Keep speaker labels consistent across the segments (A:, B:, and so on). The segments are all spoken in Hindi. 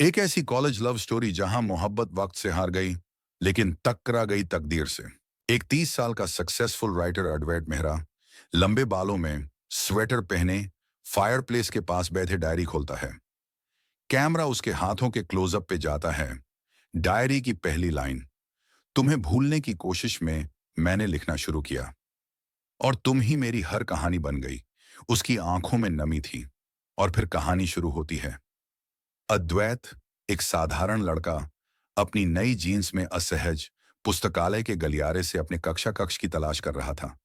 A: एक ऐसी कॉलेज लव स्टोरी जहां मोहब्बत वक्त से हार गई, लेकिन टकरा गई तकदीर से। एक 30 साल का सक्सेसफुल राइटर अद्वैत मेहरा लंबे बालों में, स्वेटर पहने, फायरप्लेस के पास बैठे डायरी खोलता है। कैमरा उसके हाथों के क्लोजअप पे जाता है। डायरी की पहली लाइन, तुम्हें भूलने की कोशिश में मैंने लिखना शुरू किया और तुम ही मेरी हर कहानी बन गई। उसकी आंखों में नमी थी और फिर कहानी शुरू होती है। अद्वैत, एक साधारण लड़का, अपनी नई जीन्स में असहज पुस्तकालय के गलियारे से अपने कक्षा कक्ष की तलाश कर रहा था।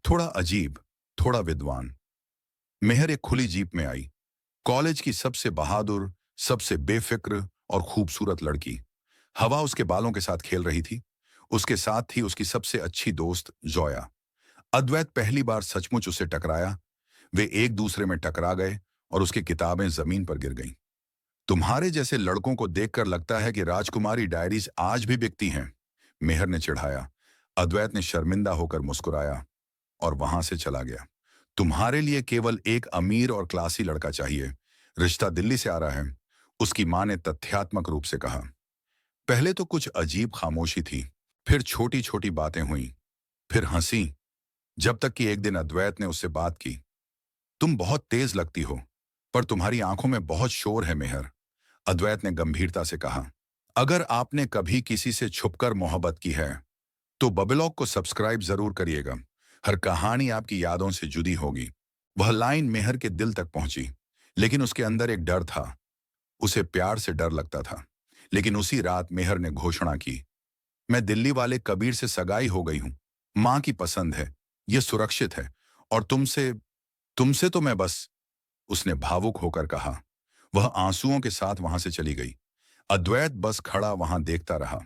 A: थोड़ा अजीब, थोड़ा विद्वान। मेहर एक खुली जीप में आई। कॉलेज की सबसे बहादुर, सबसे बेफिक्र और खूबसूरत लड़की। हवा उसके बालों के साथ खेल रही थी। उसके साथ थी उसकी सबसे अच्छी दोस्त जोया। अद्वैत पहली बार सचमुच उसे टकराया। वे एक दूसरे में टकरा गए और उसकी किताबें जमीन पर गिर गईं। तुम्हारे जैसे लड़कों को देखकर लगता है कि राजकुमारी डायरीज आज भी बिकती हैं, मेहर ने चिढ़ाया। अद्वैत ने शर्मिंदा होकर मुस्कुराया और वहां से चला गया। तुम्हारे लिए केवल एक अमीर और क्लासी लड़का चाहिए। रिश्ता दिल्ली से आ रहा है, उसकी मां ने तथ्यात्मक रूप से कहा। पहले तो कुछ अजीब खामोशी थी, फिर छोटी छोटी बातें हुई, फिर हंसी, जब तक कि एक दिन अद्वैत ने उससे बात की। तुम बहुत तेज लगती हो, पर तुम्हारी आंखों में बहुत शोर है मेहर, अद्वैत ने गंभीरता से कहा। अगर आपने कभी किसी से छुपकर मोहब्बत की है, तो बबलॉग को सब्सक्राइब जरूर करिएगा। हर कहानी आपकी यादों से जुड़ी होगी। वह लाइन मेहर के दिल तक पहुंची, लेकिन उसके अंदर एक डर था। उसे प्यार से डर लगता था। लेकिन उसी रात मेहर ने घोषणा की, मैं दिल्ली वाले कबीर से सगाई हो गई हूं। मां की पसंद है, यह सुरक्षित है, और तुमसे तुमसे तो मैं बस। उसने भावुक होकर कहा। वह आंसुओं के साथ वहां से चली गई। अद्वैत बस खड़ा वहां देखता रहा।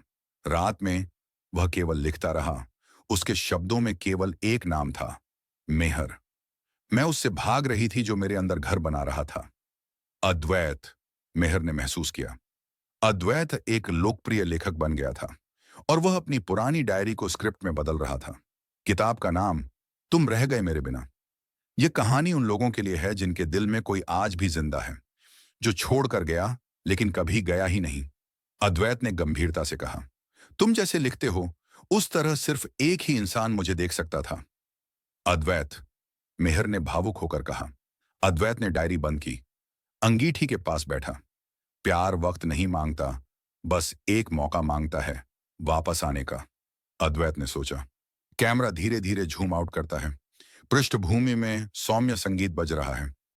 A: रात में वह केवल लिखता रहा। उसके शब्दों में केवल एक नाम था, मेहर। मैं उससे भाग रही थी जो मेरे अंदर घर बना रहा था। अद्वैत, मेहर ने महसूस किया। अद्वैत एक लोकप्रिय लेखक बन गया था और वह अपनी पुरानी डायरी को स्क्रिप्ट में बदल रहा था। किताब का नाम, तुम रह गए मेरे बिना। यह कहानी उन लोगों के लिए है जिनके दिल में कोई आज भी जिंदा है, जो छोड़ कर गया लेकिन कभी गया ही नहीं। अद्वैत ने गंभीरता से कहा, तुम जैसे लिखते हो उस तरह सिर्फ एक ही इंसान मुझे देख सकता था। अद्वैत, मेहर ने भावुक होकर कहा। अद्वैत ने डायरी बंद की, अंगीठी के पास बैठा। प्यार वक्त नहीं मांगता, बस एक मौका मांगता है वापस आने का, अद्वैत ने सोचा। कैमरा धीरे धीरे झूम आउट करता है। पृष्ठभूमि में सौम्य संगीत बज रहा है।